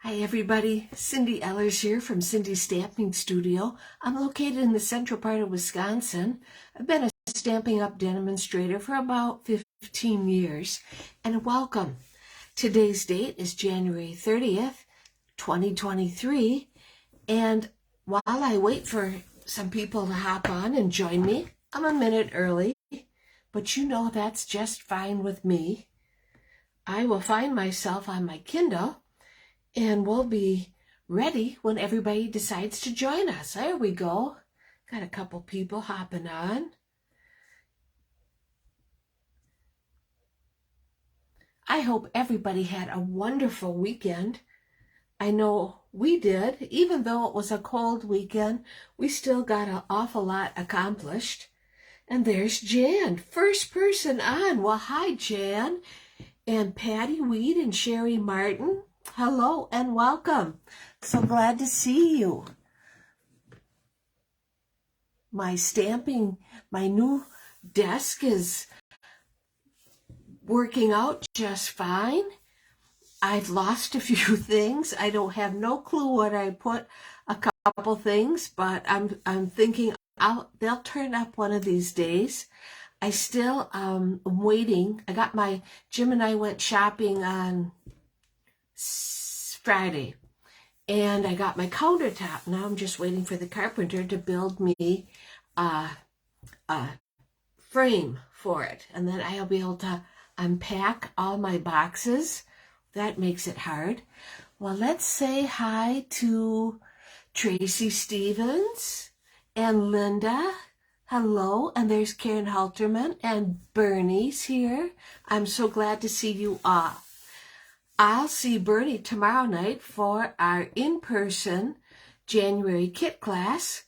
Hi everybody, Cindy Ellers here from Cindy's Stamping Studio. I'm located in the central part of Wisconsin. I've been a Stampin' Up! Demonstrator for about 15 years, and welcome. Today's date is January 30th, 2023, and while I wait for some people to hop on and join me, I'm a minute early, but you know that's just fine with me. I will find myself on my Kindle, and we'll be ready when everybody decides to join us. There we go. Got a couple people hopping on. I hope everybody had a wonderful weekend. I know we did. Even though it was a cold weekend, we still got an awful lot accomplished. And there's Jan, first person on. Well, hi, Jan. And Patty Weed and Sherry Martin. Hello and welcome. So glad to see you. My new desk is working out just fine. I've lost a few things. I don't have no clue what I put a couple things, but I'm thinking they'll turn up one of these days. I still am waiting. Jim and I went shopping on Friday, and I got my countertop. Now I'm just waiting for the carpenter to build me a frame for it, and then I'll be able to unpack all my boxes. That makes it hard. Well, let's say hi to Tracy Stevens and Linda. Hello, and there's Karen Halterman and Bernie's here. I'm so glad to see you all. I'll see Bernie tomorrow night for our in-person January kit class,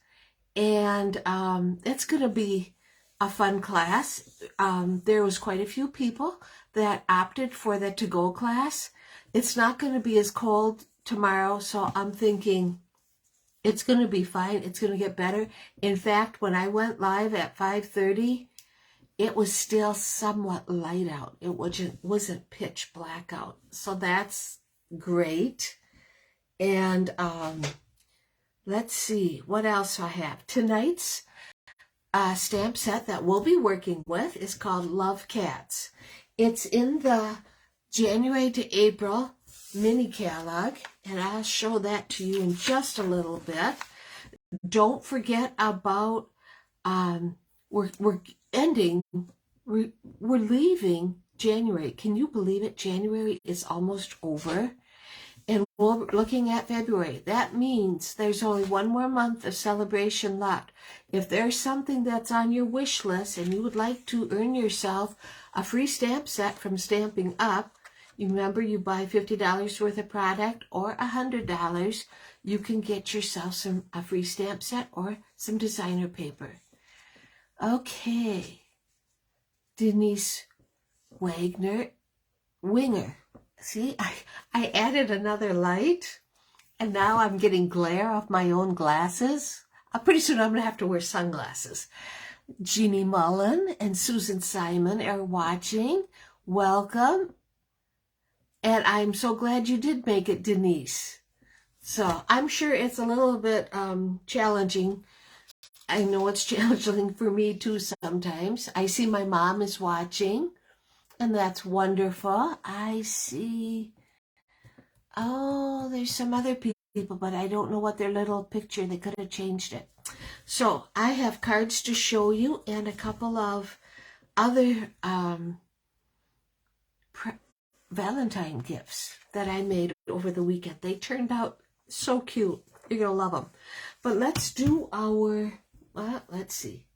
and it's going to be a fun class. There was quite a few people that opted for the to-go class. It's not going to be as cold tomorrow, so I'm thinking it's going to be fine. It's going to get better. In fact, when I went live at 5:30, it was still somewhat light out. It wasn't pitch black out. So that's great. And let's see what else I have. Tonight's stamp set that we'll be working with is called Love Cats. It's in the January to April mini catalog, and I'll show that to you in just a little bit. Don't forget about we're leaving January. Can you believe it? January is almost over, and we're looking at February. That means there's only one more month of celebration left. If there's something that's on your wish list and you would like to earn yourself a free stamp set from Stampin' Up, you remember, you buy $50 worth of product or $100, you can get yourself a free stamp set or some designer paper. Okay, Denise Winger. See, I added another light, and now I'm getting glare off my own glasses. Pretty soon I'm going to have to wear sunglasses. Jeannie Mullen and Susan Simon are watching. Welcome. And I'm so glad you did make it, Denise. So I'm sure it's a little bit challenging. I know it's challenging for me too sometimes. I see my mom is watching, and that's wonderful. I see, oh, there's some other people, but I don't know what their little picture, they could have changed it. So I have cards to show you and a couple of other Valentine gifts that I made over the weekend. They turned out so cute. You're going to love them. But let's do let's see.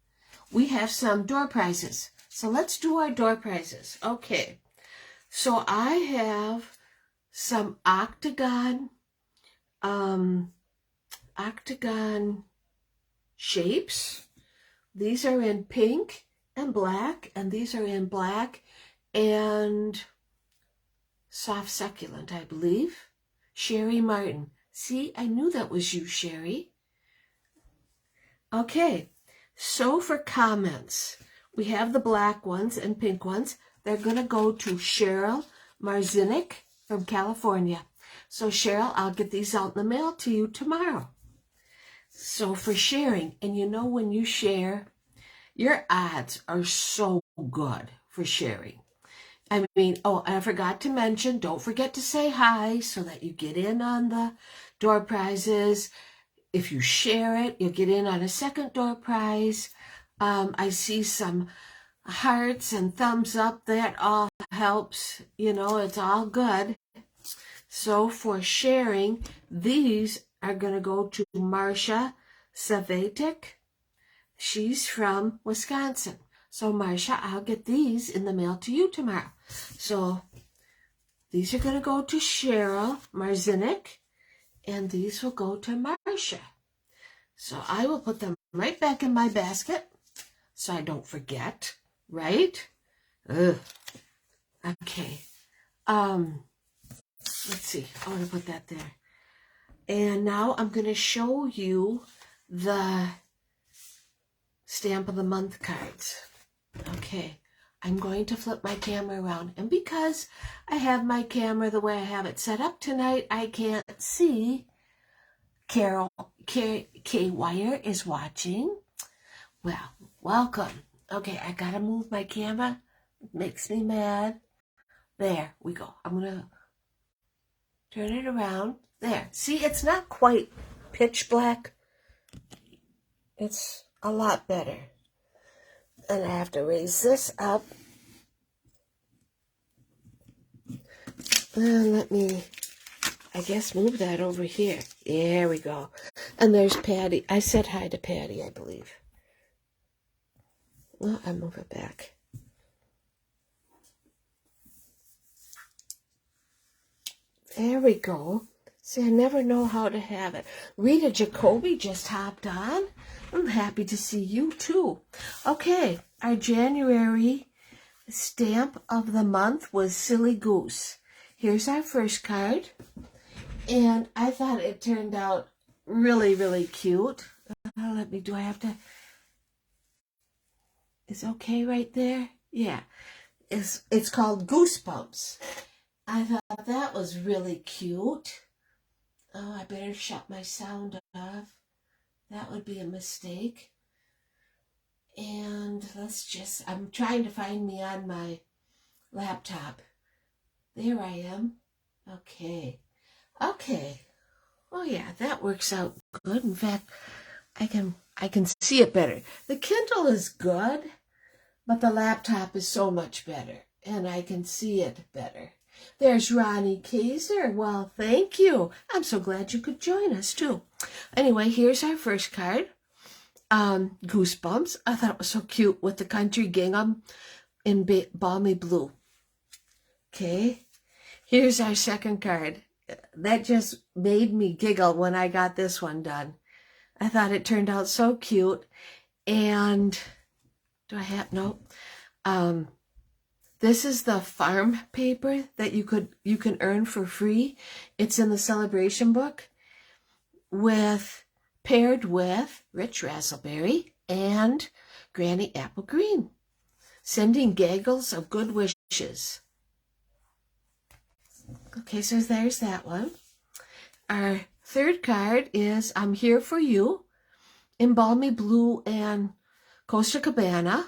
We have some door prizes. So let's do our door prizes. Okay. So I have some octagon shapes. These are in pink and black, and these are in black and soft succulent, I believe. Sherry Martin. See, I knew that was you, Sherry. Okay, so for comments, we have the black ones and pink ones. They're going to go to Cheryl Marzinik from California. So Cheryl, I'll get these out in the mail to you tomorrow. So for sharing, and you know when you share, your odds are so good for sharing. I mean, oh, I forgot to mention, don't forget to say hi so that you get in on the door prizes. If you share it, you'll get in on a second door prize. I see some hearts and thumbs up. That all helps. You know, it's all good. So for sharing, these are going to go to Marcia Savetic. She's from Wisconsin. So Marcia, I'll get these in the mail to you tomorrow. So these are going to go to Cheryl Marzinik, and these will go to Marcia. So I will put them right back in my basket so I don't forget, right? Ugh. Okay. Let's see. I want to put that there. And now I'm going to show you the Stamp of the Month cards. Okay. I'm going to flip my camera around. And because I have my camera the way I have it set up tonight, I can't see. Carol K. Wire is watching. Well, welcome. Okay, I got to move my camera. It makes me mad. There we go. I'm going to turn it around. There. See, it's not quite pitch black. It's a lot better. And I have to raise this up. And let me, I guess, move that over here. There we go. And there's Patty. I said hi to Patty, I believe. Well, I move it back. There we go. See, I never know how to have it. Rita Jacoby just hopped on. I'm happy to see you too. Okay, our January stamp of the month was Silly Goose. Here's our first card. And I thought it turned out really, really cute. Do I have to? Is okay right there? Yeah. It's called Goosebumps. I thought that was really cute. Oh, I better shut my sound off. That would be a mistake. And I'm trying to find me on my laptop. There I am. Okay. Oh yeah, that works out good. In fact, I can see it better. The Kindle is good, but the laptop is so much better, and I can see it better. There's Ronnie Kaiser. Well, thank you. I'm so glad you could join us, too. Anyway, here's our first card. Goosebumps. I thought it was so cute with the country gingham in balmy blue. Okay. Here's our second card. That just made me giggle when I got this one done. I thought it turned out so cute. And do I have, no. This is the farm paper that you can earn for free. It's in the celebration book paired with Rich Razzleberry and Granny Apple Green. Sending gaggles of good wishes. Okay, so there's that one. Our third card is I'm Here for You in balmy blue and Costa Cabana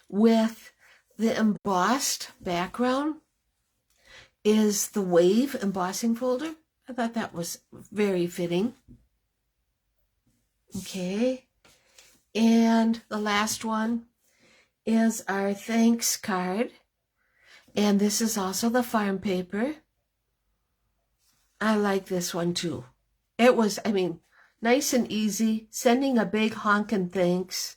with the embossed background is the Wave embossing folder. I thought that was very fitting. Okay. And the last one is our thanks card. And this is also the farm paper. I like this one too. It was, nice and easy. Sending a big honkin' thanks.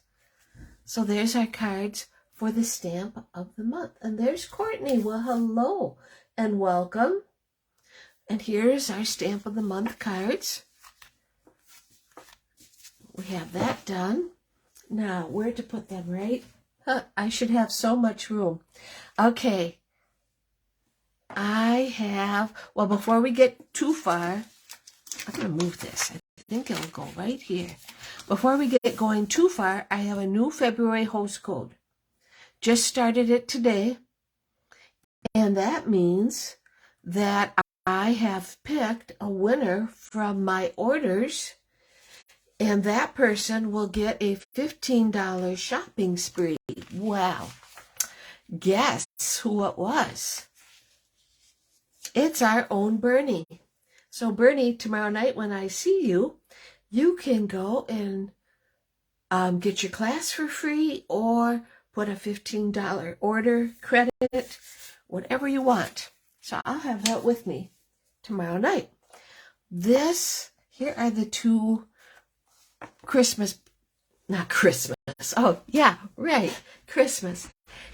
So there's our cards for the stamp of the month. And there's Courtney. Well, hello and welcome. And here's our stamp of the month cards. We have that done. Now, where to put them, right? I should have so much room. Okay. Before we get too far, I'm going to move this. I think it'll go right here. Before we get going too far, I have a new February host code. Just started it today, and that means that I have picked a winner from my orders, and that person will get a $15 shopping spree. Wow. Guess who it was? It's our own Bernie. So Bernie, tomorrow night when I see you, you can go and get your class for free or put a $15 order credit, whatever you want. So I'll have that with me tomorrow night. Here are the two not Christmas. Oh, yeah, right, Christmas.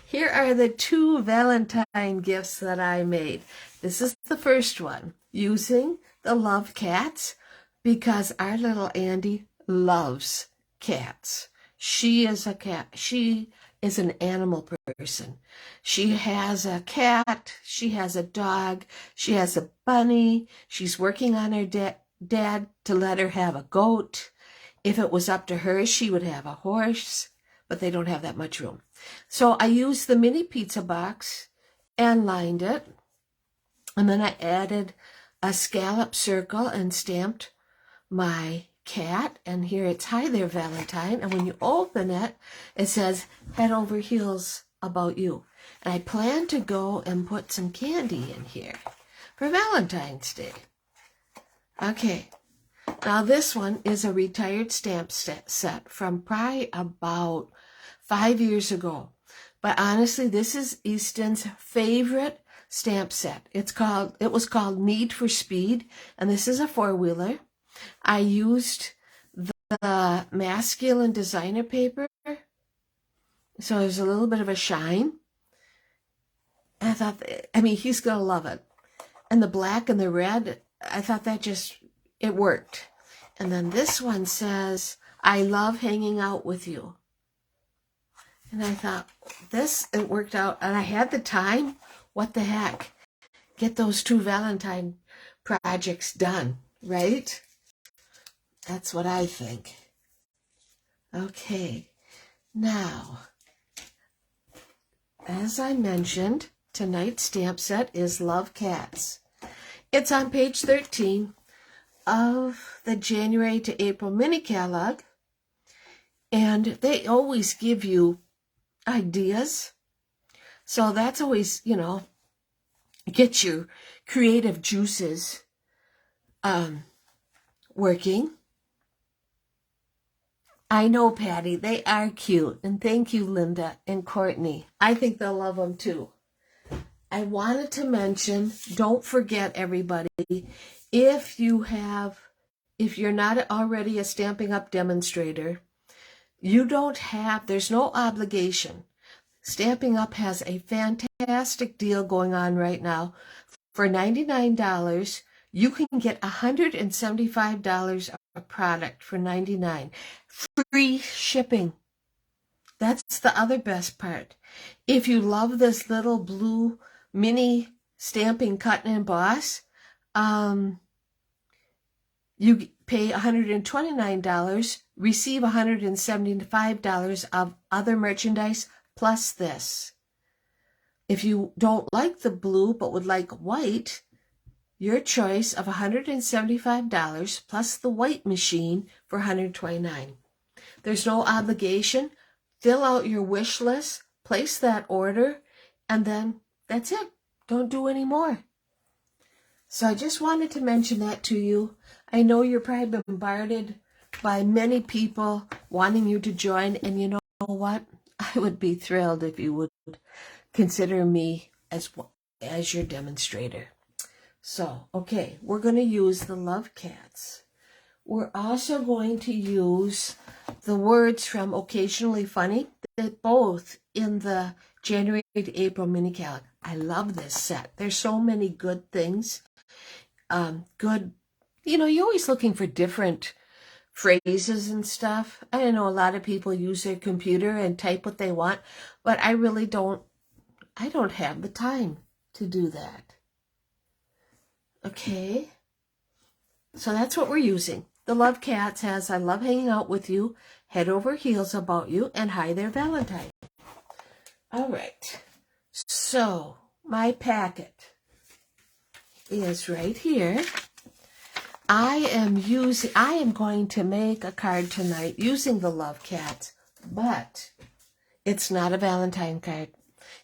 Here are the two Valentine gifts that I made. This is the first one, using the Love Cats, because our little Andy loves cats. She is a cat. She is an animal person. She has a cat. She has a dog. She has a bunny. She's working on her dad to let her have a goat. If it was up to her, she would have a horse, but they don't have that much room. So I used the mini pizza box and lined it. And then I added a scallop circle and stamped my cat. And here it's Hi There Valentine. And when you open it, it says Head Over Heels About You. And I plan to go and put some candy in here for Valentine's Day. Okay. Now this one is a retired stamp set from probably about 5 years ago. But honestly, this is Easton's favorite stamp set. It was called Need for Speed, and this is a 4-wheeler. I used the masculine designer paper, so there's a little bit of a shine. And I thought, he's gonna love it. And the black and the red, I thought it worked. And then this one says, I love hanging out with you. And I thought, it worked out. And I had the time. What the heck? Get those two Valentine projects done, right? That's what I think. Okay. Now, as I mentioned, tonight's stamp set is Love Cats. It's on page 13 of the January to April mini catalog, and they always give you ideas, so that's always, get your creative juices working. I know, Patty, they are cute, and thank you, Linda and Courtney. I think they'll love them too. I wanted to mention, don't forget, everybody, if you're not already a Stampin' Up! Demonstrator, there's no obligation. Stampin' Up! Has a fantastic deal going on right now. For $99, you can get $175 a product for $99. Free shipping. That's the other best part. If you love this little blue mini Stampin' Cut and Emboss, you pay $129, receive $175 of other merchandise plus this. If you don't like the blue but would like white, your choice of $175 plus the white machine for $129. There's no obligation. Fill out your wish list, place that order, and then that's it. Don't do any more. So I just wanted to mention that to you. I know you're probably bombarded by many people wanting you to join, and you know what? I would be thrilled if you would consider me as your demonstrator. So, okay, we're going to use the Love Cats. We're also going to use the words from Occasionally Funny, both in the January to April mini calendar. I love this set. There's so many good things. You're always looking for different phrases and stuff. I know a lot of people use their computer and type what they want, but I really don't have the time to do that. Okay, so that's what we're using. The Love Cats has I love hanging out with you, Head Over Heels About You, and Hi There Valentine. All right, so my packet. is right here. I am going to make a card tonight using the Love Cats, but it's not a Valentine card.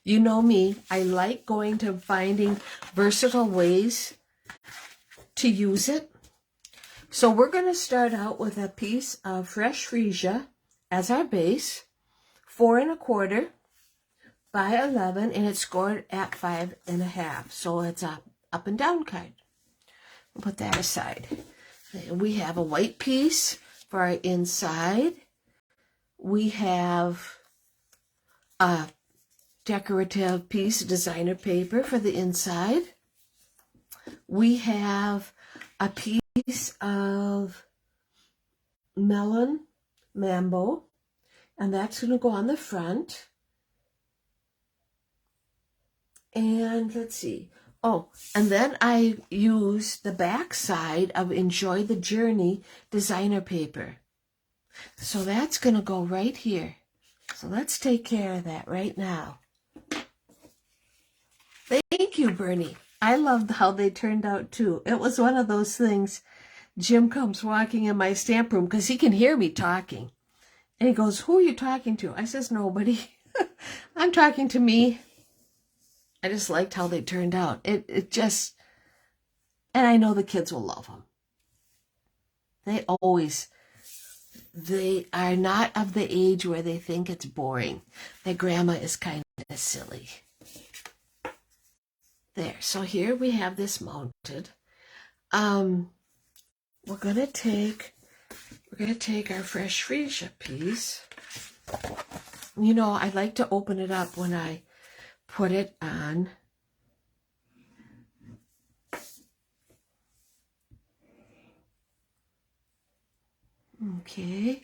You know me, I like going to finding versatile ways to use it. So we're going to start out with a piece of fresh freesia as our base, 4 1/4 by 11, and it's scored at 5 1/2. So it's a up and down card. We'll put that aside. We have a white piece for our inside. We have a decorative piece of designer paper for the inside. We have a piece of melon mambo, and that's going to go on the front. And let's see. Oh, and then I use the back side of Enjoy the Journey designer paper. So that's going to go right here. So let's take care of that right now. Thank you, Bernie. I loved how they turned out too. It was one of those things. Jim comes walking in my stamp room because he can hear me talking. And he goes, "Who are you talking to?" I says, "Nobody." I'm talking to me. I just liked how they turned out. It just, and I know the kids will love them. They are not of the age where they think it's boring. Their grandma is kind of silly. There, so here we have this mounted. We're gonna take our fresh freesia piece. You know, I like to open it up when I put it on. Okay.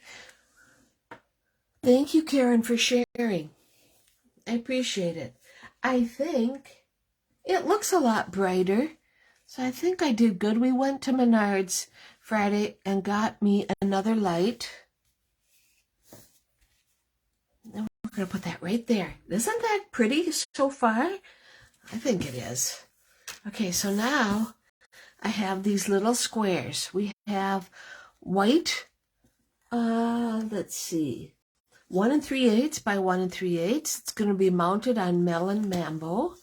Thank you, Karen, for sharing. I appreciate it. I think it looks a lot brighter. So I think I did good. We went to Menards Friday and got me another light. And we're going to put that right there. Isn't that pretty so far? I think it is. Okay, so now I have these little squares. We have white, let's see, 1 3/8 by 1 3/8. It's going to be mounted on Melon Mambo.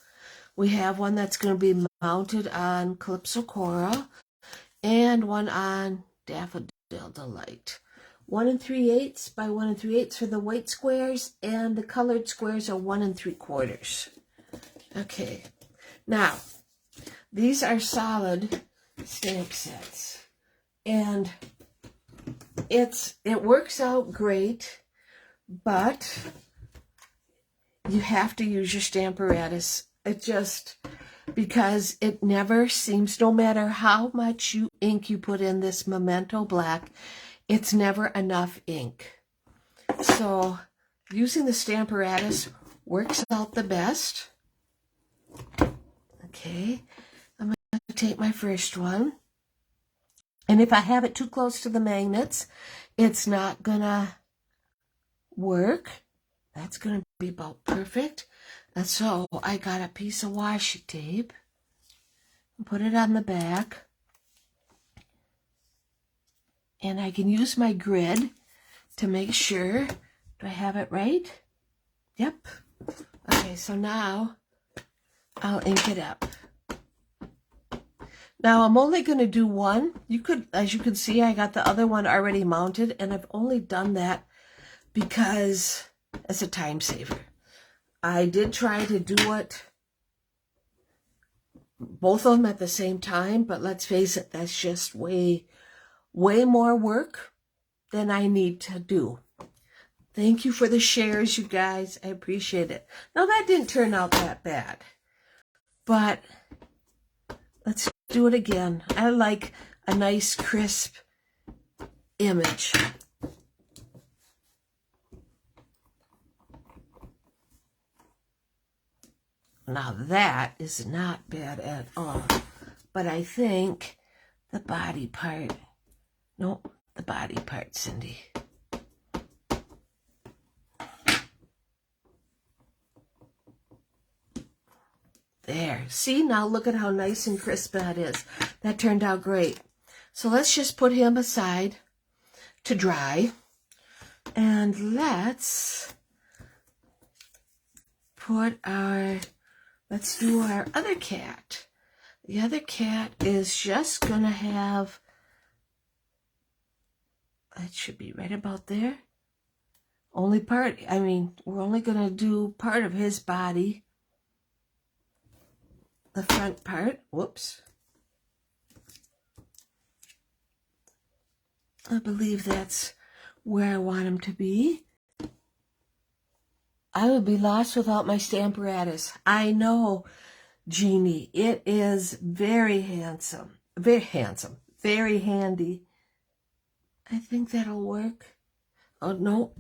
We have one that's going to be mounted on Calypso Coral and one on Daffodil Delight. 1 3/8 by 1 3/8 for the white squares, and the colored squares are 1 3/4. Okay, now these are solid stamp sets, and it works out great, but you have to use your Stamparatus. It just, because it never seems, no matter how much ink you put in this Memento Black, it's never enough ink. So using the Stamparatus works out the best. Okay, I'm going to take my first one. And if I have it too close to the magnets, it's not going to work. That's going to be about perfect. And so I got a piece of washi tape and put it on the back. And I can use my grid to make sure. Do I have it right? Yep. Okay, so now I'll ink it up. Now I'm only going to do one. As you can see, I got the other one already mounted, and I've only done that because it's a time saver. I did try to do it, both of them at the same time, but let's face it, that's just way more work than I need to do. Thank you for the shares, you guys. I appreciate it. Now, that didn't turn out that bad, but let's do it again. I like a nice, crisp image. Now that is not bad at all, but I think the body part, nope, the body part, Cindy. There. See, now look at how nice and crisp that is. That turned out great. So let's just put him aside to dry. And let's do our other cat. The other cat is just going to have, it should be right about there. Only part, I mean, we're only going to do part of his body. The front part, whoops. I believe that's where I want him to be. I would be lost without my Stamparatus. I know, Jeannie. It is very handsome. Very handsome. Very handy. I think that'll work. Oh, no.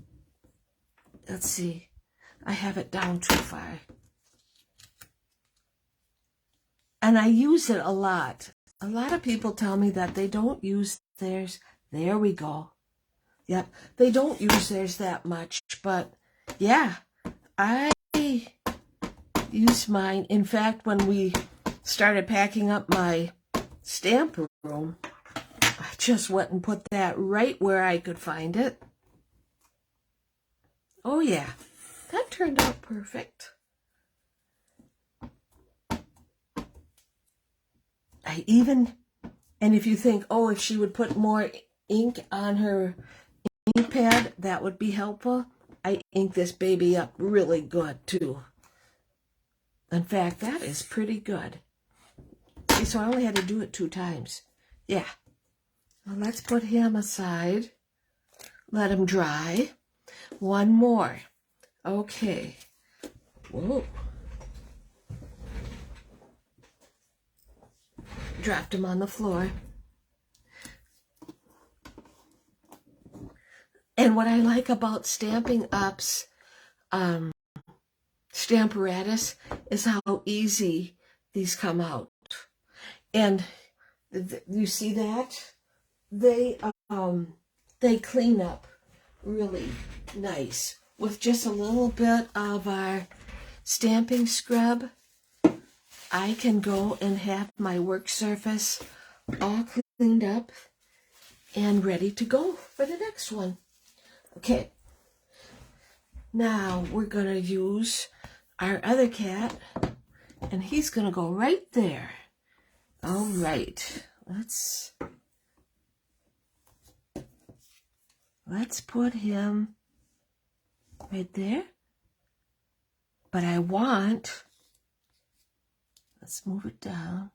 Let's see. I have it down too far. And I use it a lot. A lot of people tell me that they don't use theirs. There we go. Yep. They don't use theirs that much. But, yeah. I use mine. In fact, when we started packing up my stamp room, I just went and put that right where I could find it. Oh, yeah. That turned out perfect. And if you think, oh, if she would put more ink on her ink pad, that would be helpful. I ink this baby up really good, too. In fact, that is pretty good. See, so I only had to do it 2 times. Yeah. Well, let's put him aside. Let him dry. One more. Okay. Whoa. Dropped him on the floor. And what I like about Stampin' Up's Stamparatus is how easy these come out. And you see that? They clean up really nice with just a little bit of our stamping scrub. I can go and have my work surface all cleaned up and ready to go for the next one. Okay, now we're going to use our other cat, and he's going to go right there. All right, let's put him right there. But let's move it down.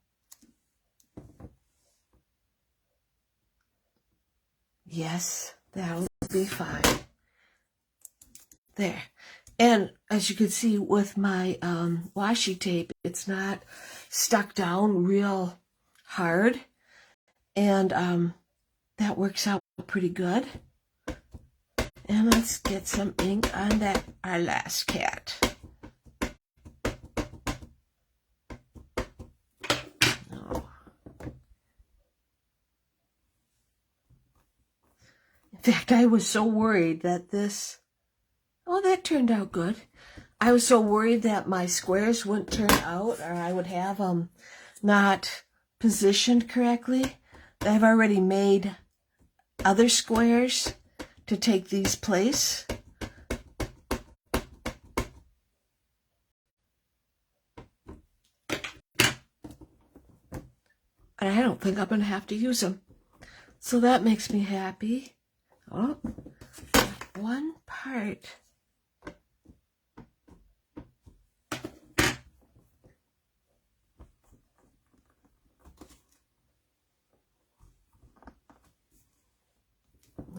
Yes, that'll be fine. There. And as you can see with my washi tape, it's not stuck down real hard. And that works out pretty good. And let's get some ink on our last cat. In fact, I was so worried that that turned out good. I was so worried that my squares wouldn't turn out, or I would have them not positioned correctly. I've already made other squares to take these place. And I don't think I'm going to have to use them. So that makes me happy. Oh, one part.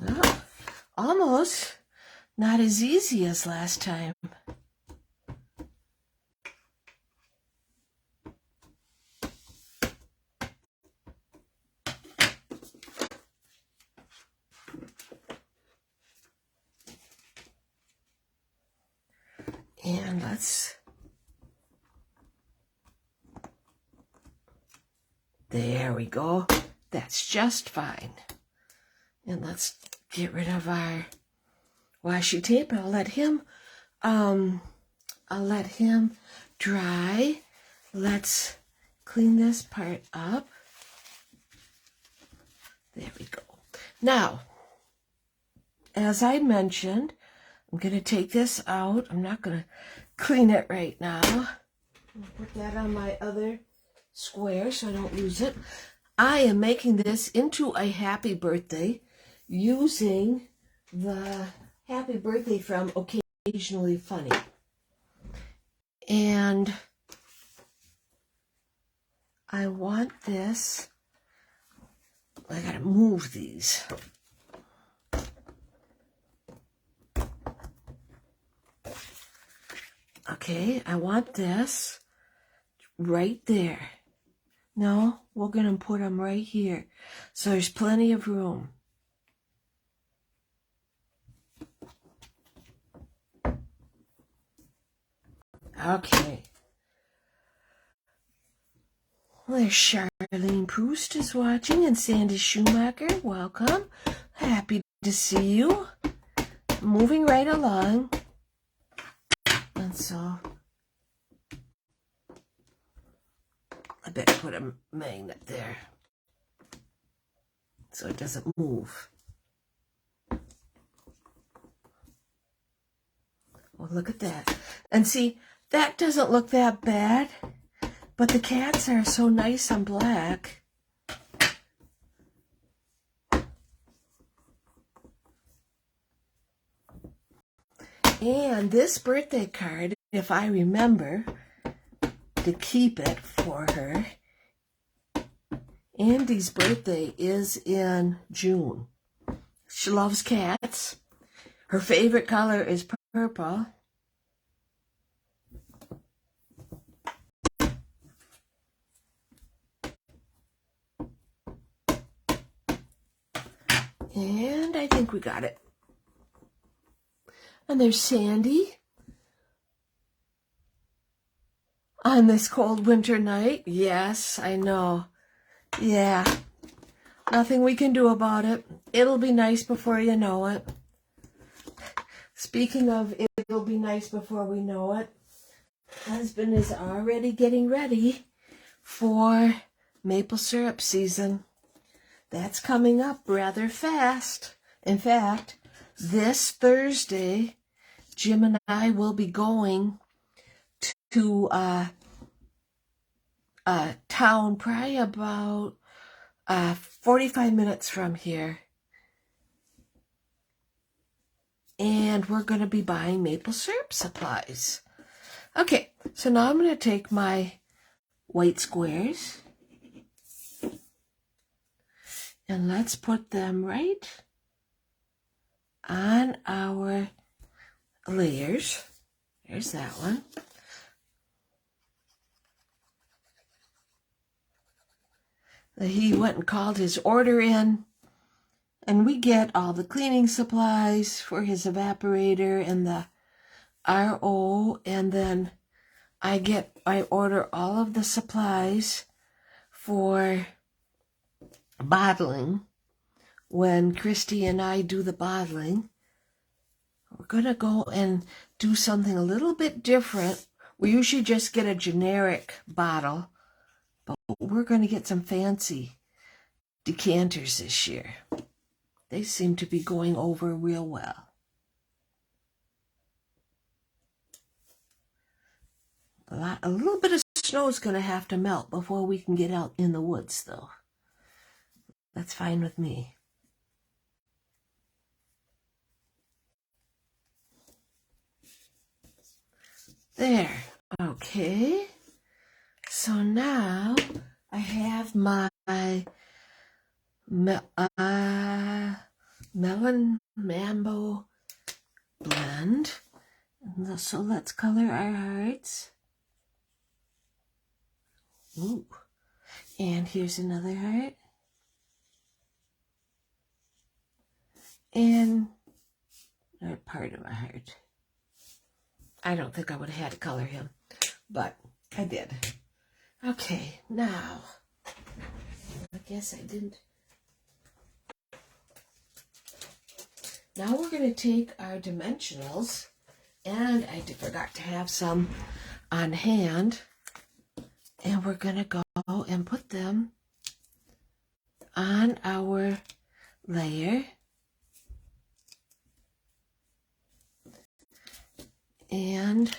Oh, almost not as easy as last time. And there we go. That's just fine. And let's get rid of our washi tape. I'll let him dry. let's clean this part up. There we go. Now, as I mentioned, I'm going to take this out. I'm not going to clean it right now. I'll put that on my other square so I don't lose it. I am making this into a happy birthday using the happy birthday from Occasionally Funny. And I want this, I gotta move these. Okay, I want this right there. No, we're going to put them right here. So there's plenty of room. Okay. Well, there's Charlene Proust is watching, and Sandy Schumacher, welcome. Happy to see you. Moving right along. And so I better put a magnet there so it doesn't move. Well, look at that. And see, that doesn't look that bad, but the cats are so nice and black. And this birthday card, if I remember to keep it for her, Andy's birthday is in June. She loves cats. Her favorite color is purple. And I think we got it. And there's Sandy. On this cold winter night. Yes, I know. Yeah. Nothing we can do about it. It'll be nice before you know it. Speaking of it'll be nice before we know it, husband is already getting ready for maple syrup season. That's coming up rather fast. In fact, this Thursday, Jim and I will be going to town probably about 45 minutes from here. And we're going to be buying maple syrup supplies. Okay, so now I'm going to take my white squares and let's put them right on our layers. There's that one. He went and called his order in, and we get all the cleaning supplies for his evaporator and the RO, and then I order all of the supplies for bottling. When Christy and I do the bottling, we're going to go and do something a little bit different. We usually just get a generic bottle, but we're going to get some fancy decanters this year. They seem to be going over real well. A little bit of snow is going to have to melt before we can get out in the woods, though. That's fine with me. There. Okay. So now I have my melon mambo blend. So let's color our hearts. Ooh. And here's another heart. And another part of a heart. I don't think I would have had to color him, but I did. Okay, now, I guess I didn't. Now we're going to take our dimensionals, and I forgot to have some on hand. And we're going to go and put them on our layer. And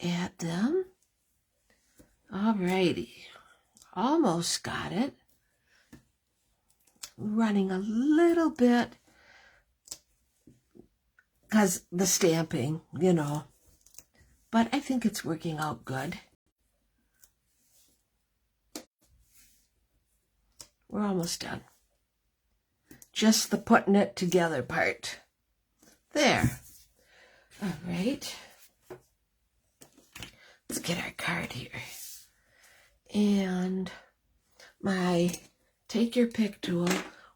add them. Alrighty. Almost got it. Running a little bit because the stamping, you know. But I think it's working out good. We're almost done. Just the putting it together part. There. All right. Let's get our card here. And my Take Your Pick tool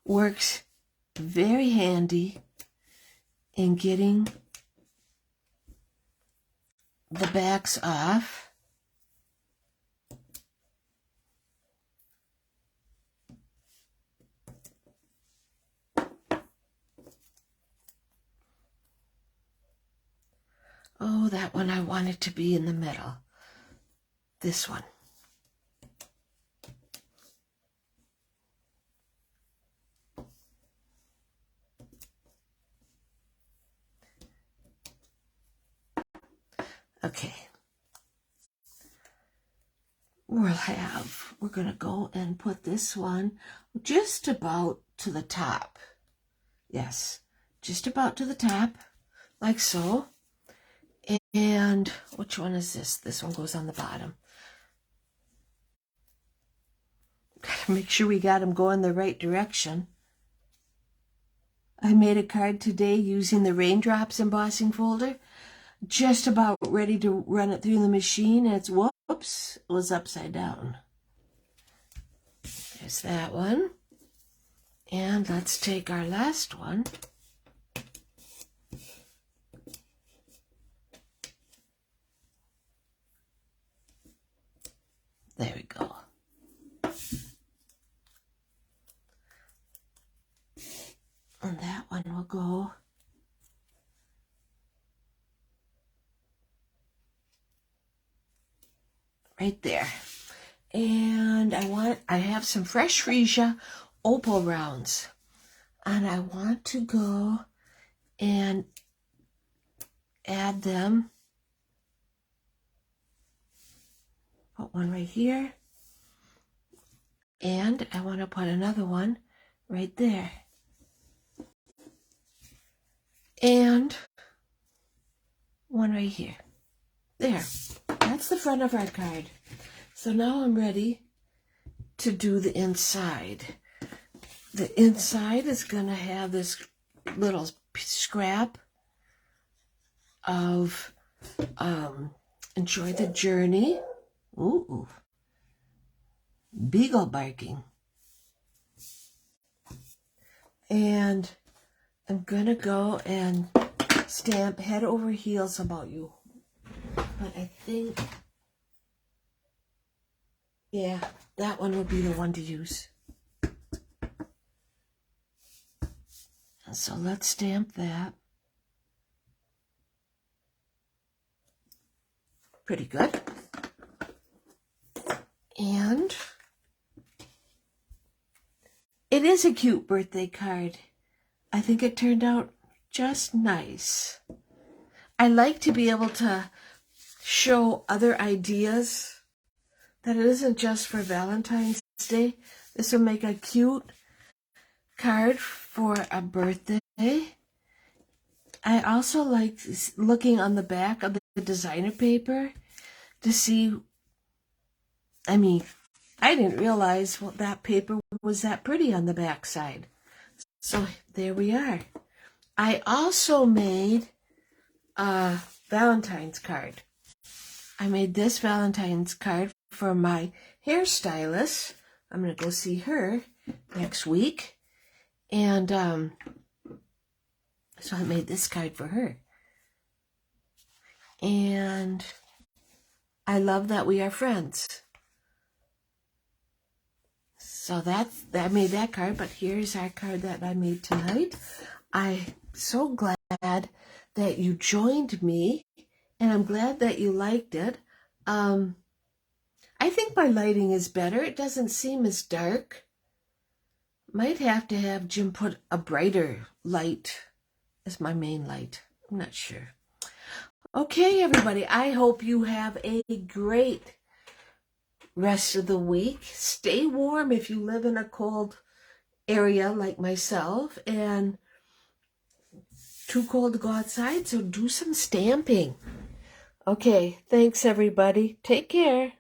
works very handy in getting the backs off. Oh, that one I want it to be in the middle. This one. Okay. We're going to go and put this one just about to the top. Yes, just about to the top, like so. And which one is this? This one goes on the bottom. Gotta make sure we got them going the right direction. I made a card today using the Raindrops embossing folder. Just about ready to run it through the machine, and it's whoops, it was upside down. There's that one. And let's take our last one. There we go. And that one will go right there. And I have some fresh freesia opal rounds. And I want to go and add them. Put one right here. And I want to put another one right there. And one right here. There. That's the front of our card. So now I'm ready to do the inside. The inside is going to have this little scrap of Enjoy the Journey. Ooh. Beagle barking. And I'm going to go and stamp Head Over Heels About You. But I think, yeah, that one would be the one to use. So let's stamp that. Pretty good. And it is a cute birthday card. I think it turned out just nice. I like to be able to show other ideas, that it isn't just for Valentine's Day. This will make a cute card for a birthday. I also like looking on the back of the designer paper to see, I mean, I didn't realize that paper was that pretty on the back side. So there we are. I also made a Valentine's card. I made this Valentine's card for my hairstylist. I'm going to go see her next week. And so I made this card for her. And I love that we are friends. So I made that card, but here's our card that I made tonight. I'm so glad that you joined me, and I'm glad that you liked it. I think my lighting is better. It doesn't seem as dark. Might have to have Jim put a brighter light as my main light. I'm not sure. Okay, everybody, I hope you have a great rest of the week. Stay warm if you live in a cold area like myself and too cold to go outside, so do some stamping. Okay, thanks everybody. Take care.